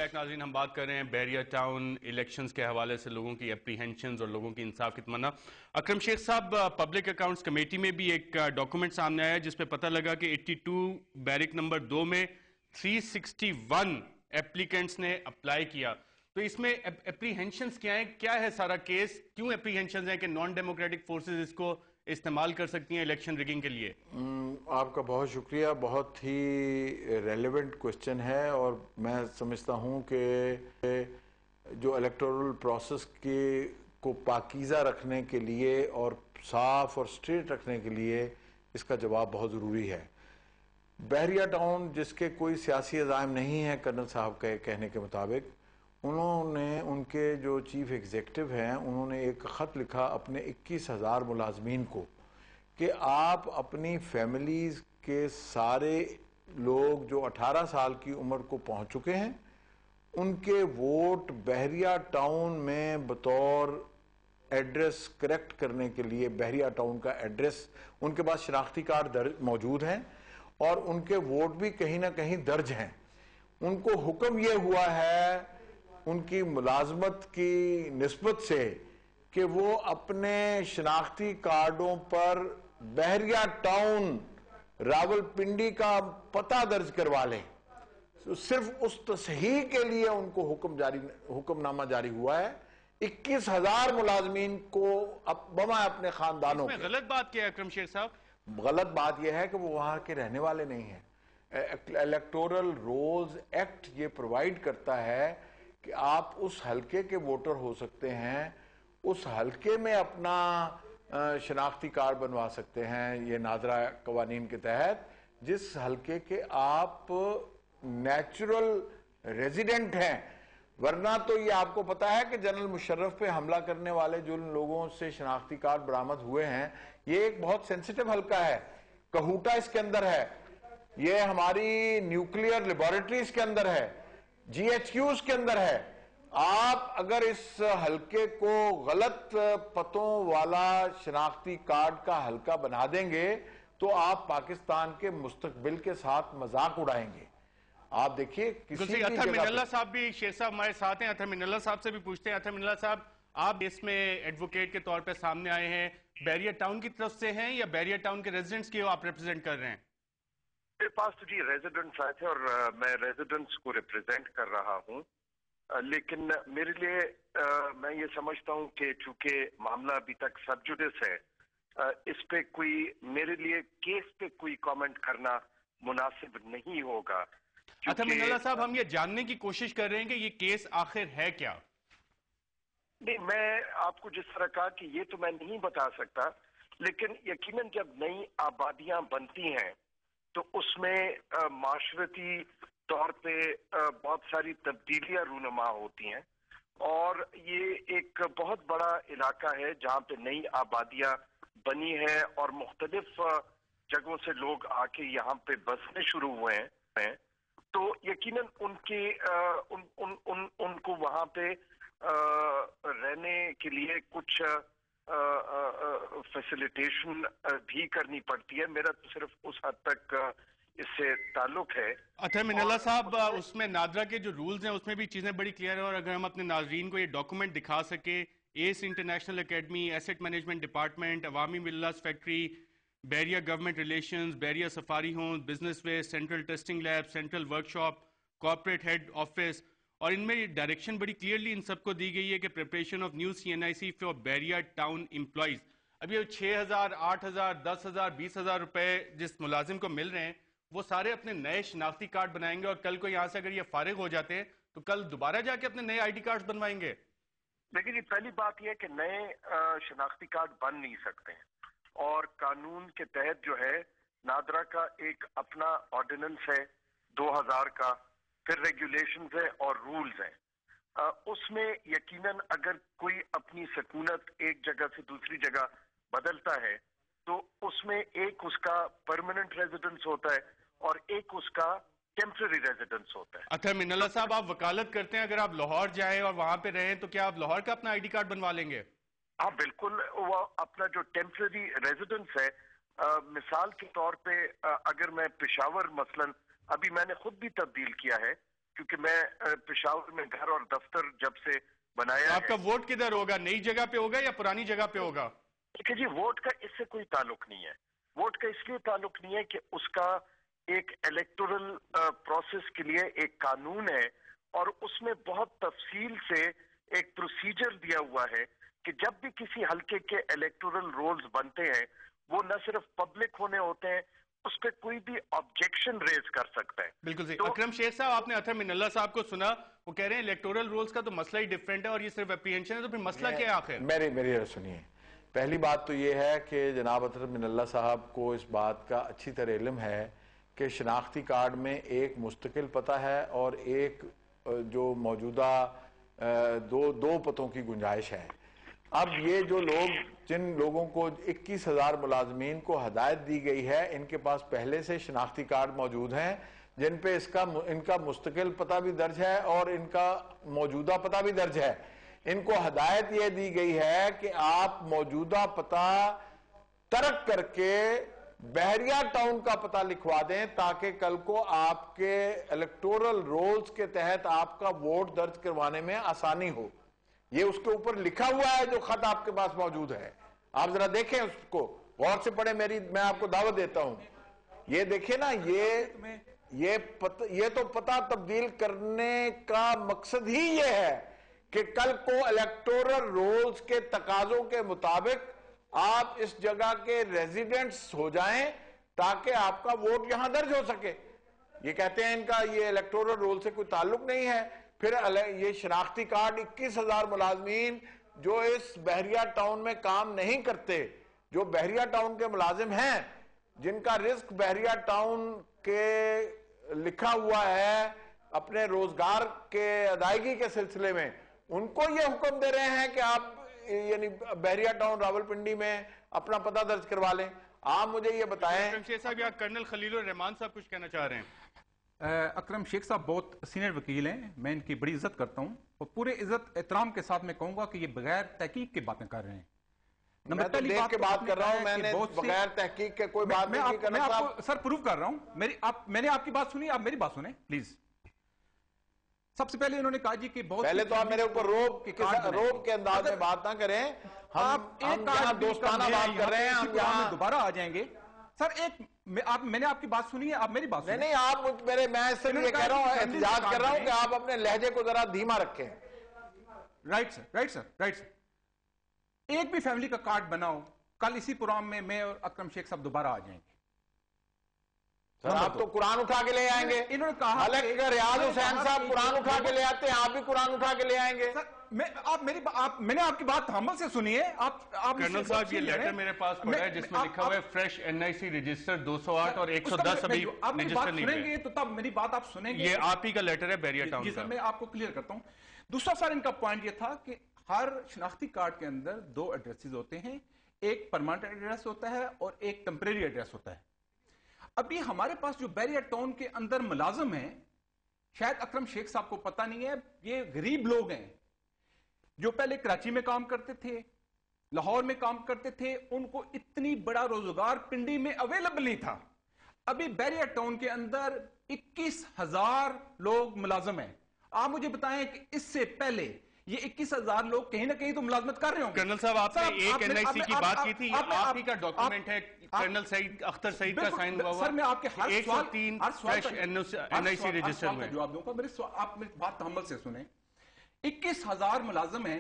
Back ناظرین، ہم بات کر رہے ہیں بحریہ ٹاؤن الیکشنز کے حوالے سے لوگوں کی اپریہنشنز اور لوگوں کی انصاف کی تمنا۔ اکرم شیخ صاحب، پبلک اکاؤنٹس کمیٹی میں بھی ایک ڈاکومنٹ سامنے آیا جس پہ پتہ لگا کہ 82 بیرک نمبر 2 میں 361 اپلیکنٹس نے اپلائی کیا۔ تو اس میں اپریہنشنز کیا ہیں؟ کیا ہے سارا کیس؟ کیوں اپریہنشنز ہیں کہ نان ڈیموکریٹک فورسز اس کو استعمال کر سکتی ہیں الیکشن ریگنگ کے لیے؟ آپ کا بہت شکریہ، بہت ہی ریلیونٹ کوسچن ہے، اور میں سمجھتا ہوں کہ جو الیکٹورل پروسیس کو پاکیزہ رکھنے کے لیے اور صاف اور سٹریٹ رکھنے کے لیے اس کا جواب بہت ضروری ہے۔ بحریہ ٹاؤن جس کے کوئی سیاسی عزائم نہیں ہے، کرنل صاحب کے کہنے کے مطابق، انہوں نے، ان کے جو چیف ایگزیکٹو ہیں، انہوں نے ایک خط لکھا اپنے 21,000 ملازمین کو کہ آپ اپنی فیملیز کے سارے لوگ جو 18 سال کی عمر کو پہنچ چکے ہیں، ان کے ووٹ بحریہ ٹاؤن میں بطور ایڈریس کریکٹ کرنے کے لیے، بحریہ ٹاؤن کا ایڈریس، ان کے پاس شناختی کارڈ موجود ہیں اور ان کے ووٹ بھی کہیں نہ کہیں درج ہیں۔ ان کو حکم یہ ہوا ہے ان کی ملازمت کی نسبت سے کہ وہ اپنے شناختی کارڈوں پر بحریہ ٹاؤن راولپنڈی کا پتہ درج کروا لیں۔ صرف اس تصحیح کے لیے ان کو حکم نامہ جاری ہوا ہے۔ 21,000 ملازمین کو بما اپنے خاندانوں اس میں غلط بات کیا ہے اکرم شیخ صاحب؟ غلط بات یہ ہے کہ وہ وہاں کے رہنے والے نہیں ہیں۔ الیکٹورل رولز ایکٹ یہ پرووائیڈ کرتا ہے کہ آپ اس حلقے کے ووٹر ہو سکتے ہیں، اس حلقے میں اپنا شناختی کارڈ بنوا سکتے ہیں، یہ ناظرہ قوانین کے تحت، جس حلقے کے آپ نیچرل ریزیڈنٹ ہیں۔ ورنہ تو یہ آپ کو پتا ہے کہ جنرل مشرف پہ حملہ کرنے والے جو لوگوں سے شناختی کارڈ برآمد ہوئے ہیں، یہ ایک بہت سینسیٹیو حلقہ ہے۔ کہوٹا اس کے اندر ہے، یہ ہماری نیوکلیئر لیبارٹریز کے اندر ہے، جی ایچ کیوز کے اندر ہے۔ آپ اگر اس حلقے کو غلط پتوں والا شناختی کارڈ کا حلقہ بنا دیں گے تو آپ پاکستان کے مستقبل کے ساتھ مذاق اڑائیں گے۔ آپ دیکھیے کسی بھی اطہر من جگہ اللہ صاحب بھی، شیخ صاحب ہمارے ساتھ ہیں، اطہر من اللہ صاحب سے بھی پوچھتے ہیں۔ اطہر من اللہ صاحب، آپ اس میں ایڈوکیٹ کے طور پہ سامنے آئے ہیں، بحریہ ٹاؤن کی طرف سے ہیں یا بحریہ ٹاؤن کے ریزیڈنٹس کی آپ ریپرزینٹ کر رہے ہیں؟ میرے پاس تو جی ریزیڈنٹس آئے تھے اور میں ریزیڈنٹس کو ریپرزینٹ کر رہا ہوں، لیکن میرے لیے میں یہ سمجھتا ہوں کہ چونکہ معاملہ ابھی تک سب جوڈس ہے، اس پہ کوئی، میرے لیے کیس پہ کوئی کامنٹ کرنا مناسب نہیں ہوگا۔ اطہر من اللہ صاحب، ہم یہ جاننے کی کوشش کر رہے ہیں کہ یہ کیس آخر ہے کیا؟ نہیں، میں آپ کو جس طرح کہا کہ یہ تو میں نہیں بتا سکتا، لیکن یقیناً جب نئی آبادیاں بنتی ہیں تو اس میں معاشرتی طور پہ بہت ساری تبدیلیاں رونما ہوتی ہیں، اور یہ ایک بہت بڑا علاقہ ہے جہاں پہ نئی آبادیاں بنی ہیں اور مختلف جگہوں سے لوگ آ کے یہاں پہ بسنے شروع ہوئے ہیں، تو یقیناً ان کو وہاں پہ رہنے کے لیے کچھ فیسیلیٹیشن بھی کرنی پڑتی ہے۔ میرا تو صرف اس حد تک اس سے تعلق ہے۔ اطہر من اللہ صاحب، اس میں نادرا کے جو رولز ہیں اس میں بھی چیزیں بڑی کلیئر ہیں، اور اگر ہم اپنے ناظرین کو یہ ڈاکومنٹ دکھا سکیں، S international academy, east management department, عوامی mills factory, Bahria government relations, Bahria safari home, business west, central testing lab, central workshop, corporate head office, اور ان میں ڈائریکشن بڑی کلیئرلی ان سب کو دی گئی ہے کہ preparation of new C N I C for Bahria town employees. اب یہ 6,000، 8,000، 10,000، 20,000 روپے جس ملازم کو مل رہے ہیں، وہ سارے اپنے نئے شناختی کارڈ بنائیں گے، اور کل کو یہاں سے اگر یہ فارغ ہو جاتے ہیں تو کل دوبارہ جا کے اپنے نئے آئی ڈی کارڈ بنوائیں گے۔ لیکن یہ پہلی بات یہ ہے کہ نئے شناختی کارڈ بن نہیں سکتے ہیں، اور قانون کے تحت جو ہے نادرا کا ایک اپنا آرڈیننس ہے 2000 کا، پھر ریگولیشنز ہیں اور رولز ہیں۔ اس میں یقیناً اگر کوئی اپنی سکونت ایک جگہ سے دوسری جگہ بدلتا ہے تو اس میں ایک اس کا پرماننٹ ریزیڈنس ہوتا ہے اور ایک اس کا ٹیمپرری ریزیڈنس ہوتا ہے۔ اطہر من اللہ صاحب، آپ وکالت کرتے ہیں، اگر آپ لاہور جائیں اور وہاں پہ رہیں تو کیا آپ لاہور کا اپنا آئی ڈی کارڈ بنوا لیں گے؟ ہاں بالکل، وہ اپنا جو ٹیمپرری ریزیڈنس ہے، مثال کے طور پہ اگر میں پشاور مثلاً، ابھی میں نے خود بھی تبدیل کیا ہے، کیونکہ میں پشاور میں گھر اور دفتر جب سے بنایا ہے. آپ کا ووٹ کدھر ہوگا؟ نئی جگہ پہ ہوگا یا پرانی جگہ پہ ہوگا؟ دیکھیں جی، ووٹ کا اس سے کوئی تعلق نہیں ہے. ووٹ کا اس لیے تعلق نہیں ہے کہ اس کا ایک الیکٹورل پروسیس کے لیے ایک قانون ہے اور اس میں بہت تفصیل سے ایک پروسیجر دیا ہوا ہے کہ جب بھی کسی حلقے کے الیکٹورل رولز بنتے ہیں وہ نہ صرف پبلک ہونے ہوتے ہیں، اس پہ کوئی بھی آبجیکشن ریز کر سکتا ہے. بالکل صحیح. اکرم شیخ صاحب، آپ نے اطہر من اللہ صاحب کو سنا، وہ کہہ رہے ہیں الیکٹورل رولز کا تو مسئلہ ہی ڈیفرنٹ ہے اور یہ صرف اپریہنشن ہے، تو پھر مسئلہ کیا ہے آخر؟ میری سنیے، پہلی بات تو یہ ہے کہ جناب اطہر من اللہ صاحب کو اس بات کا اچھی طرح علم ہے کہ شناختی کارڈ میں ایک مستقل پتہ ہے اور ایک جو موجودہ دو پتوں کی گنجائش ہے. اب یہ جو لوگ، جن لوگوں کو 21,000 ملازمین کو ہدایت دی گئی ہے، ان کے پاس پہلے سے شناختی کارڈ موجود ہیں جن پہ ان کا مستقل پتہ بھی درج ہے اور ان کا موجودہ پتہ بھی درج ہے. ان کو ہدایت یہ دی گئی ہے کہ آپ موجودہ پتہ ترک کر کے بحریہ ٹاؤن کا پتہ لکھوا دیں تاکہ کل کو آپ کے الیکٹورل رولز کے تحت آپ کا ووٹ درج کروانے میں آسانی ہو. یہ اس کے اوپر لکھا ہوا ہے جو خط آپ کے پاس موجود ہے. آپ ذرا دیکھیں اس کو، غور سے پڑھیں، میں آپ کو دعوت دیتا ہوں. یہ دیکھیں نا، یہ تو پتہ تبدیل کرنے کا مقصد ہی یہ ہے کہ کل کو الیکٹورل رولز کے تقاضوں کے مطابق آپ اس جگہ کے ریزیڈنٹس ہو جائیں تاکہ آپ کا ووٹ یہاں درج ہو سکے. یہ کہتے ہیں ان کا یہ الیکٹورل رول سے کوئی تعلق نہیں ہے. پھر یہ شناختی کارڈ 21,000 ملازمین جو اس بحریہ ٹاؤن میں کام نہیں کرتے، جو بحریہ ٹاؤن کے ملازم ہیں، جن کا رزق بحریہ ٹاؤن کے لکھا ہوا ہے اپنے روزگار کے ادائیگی کے سلسلے میں، ان کو یہ حکم دے رہے ہیں کہ آپ یعنی بحریہ ٹاؤن راولپنڈی میں اپنا پتہ درج کروا لیں. آپ مجھے یہ بتائیں. اکرم شیخ صاحب یا کرنل خلیل الرحمان صاحب کچھ کہنا چاہ رہے ہیں؟ اکرم شیخ صاحب بہت سینئر وکیل ہیں، میں ان کی بڑی عزت کرتا ہوں اور پورے عزت احترام کے ساتھ میں کہوں گا کہ یہ بغیر تحقیق کی باتیں کر رہے ہیں. میں تو دیکھ کے بات کر رہا ہوں، میں نے بغیر تحقیق کے کوئی بات نہیں کرنا. میں آپ کو سر پروف کر رہا ہوں. میں نے آپ کی بات سنی، آپ میری بات سنیں پلیز. سب سے پہلے انہوں نے کہا جی کہ بہت پہلے تو آپ میرے اوپر روب کے انداز میں بات نہ کریں. ہم یہاں دوستانہ بات کر رہے ہیں، ہم یہاں دوبارہ آ جائیں گے. سر میں نے آپ کی بات سنی ہے، آپ میری بات سنیں. نہیں، آپ میں اس سے یہ کہہ رہا ہوں، احتجاج کر رہا ہوں کہ آپ اپنے لہجے کو ذرا دھیما رکھیں. Right sir. ایک بھی فیملی کا کارڈ بناؤ، کل اسی پروگرام میں اور اکرم شیخ صاحب دوبارہ آ جائیں گے. آپ تو قرآن اٹھا کے لے آئیں گے. انہوں نے کہا ریاض حسین صاحب قرآن اٹھا کے لے آتے ہیں، آپ بھی قرآن اٹھا کے لے آئیں گے. میں نے آپ کی بات حمل سے سنی ہے. کرنل صاحب یہ لیٹر میرے پاس پڑا ہے جس میں لکھا ہوا ہے فریش NIC رجسٹر 208 اور 110 ابھی رجسٹر نہیں ہوئے. تو تب میری بات آپ سنیں گے. یہ آپ ہی کا لیٹر ہے بحریہ ٹاؤن کا. جی سر، میں آپ کو کلیئر کرتا ہوں. دوسرا سر ان کا پوائنٹ یہ تھا کہ ہر شناختی کارڈ کے اندر 2 ایڈریسز ہوتے ہیں، ایک پرماننٹ ایڈریس ہوتا ہے اور ایک ٹیمپریری ایڈریس ہوتا ہے. ابھی ہمارے پاس جو بحریہ ٹاؤن کے اندر ملازم ہیں، شاید اکرم شیخ صاحب کو پتہ نہیں ہے، یہ غریب لوگ ہیں جو پہلے کراچی میں کام کرتے تھے، لاہور میں کام کرتے تھے، ان کو اتنی بڑا روزگار پنڈی میں اویلیبل نہیں تھا. ابھی بحریہ ٹاؤن کے اندر 21,000 لوگ ملازم ہیں. آپ مجھے بتائیں کہ اس سے پہلے یہ 21,000 لوگ کہیں نہ کہیں تو ملازمت کر رہے ہوں گے. کرنل صاحب آپ نے ایک NIC کی بات کی تھی، یہ آپ ہی کا ڈاکومنٹ ہے، کرنل سعید اختر سعید کا سائن ہوا ہوا. سر میں آپ کے ہر سوال 103 فریش NIC رجسٹر ہوئے. جواب دوں گا. آپ میری بات تحمل سے سنیں. 21,000 ملازم ہیں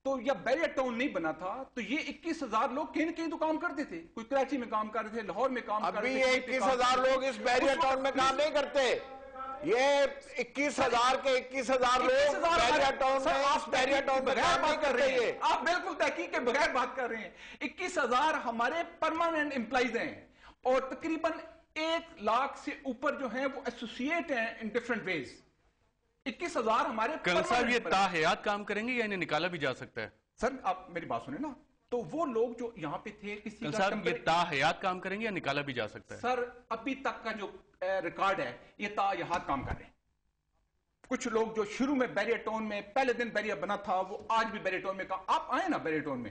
تو یا بحریہ ٹاؤن نہیں بنا تھا تو یہ 21,000 لوگ کہیں نہ کہیں تو کام کرتے تھے. کوئی کراچی میں کام کر رہے تھے، لاہور میں کام کر رہے تھے. ابھی یہ 21,000 لوگ اس بحریہ ٹاؤن میں کام نہیں کرتے. یہ 21,000 کے 21,000 لوگ بحریہ ٹاؤن میں اس بحریہ ٹاؤن میں کام نہیں کر رہے ہیں. آپ بالکل تحقیق کے بغیر بات کر رہے ہیں. 21,000 ہمارے پرماننٹ امپلائیز ہیں اور تقریباً 1 لاکھ سے اوپر جو ہیں وہ ایسوسیٹ ہیں ان ڈیفرنٹ ویز. 21,000 ہمارے. کرنل صاحب یہ تاحیات کام کریں گے یا انہیں نکالا بھی جا سکتا ہے؟ سر آپ میری بات سنیں نا. تو وہ لوگ جو یہاں پہ تھے کسی کرنل صاحب یہ تاحیات کام کریں گے یا نکالا بھی جا سکتا ہے؟ سر ابھی تک کا جو ریکارڈ ہے یہ تاحیات کام کر رہے ہیں. کچھ لوگ جو شروع میں بحریہ ٹاؤن میں پہلے دن بحریہ بنا تھا وہ آج بھی بحریہ ٹاؤن میں کام. آپ آئیں نا بحریہ ٹاؤن میں.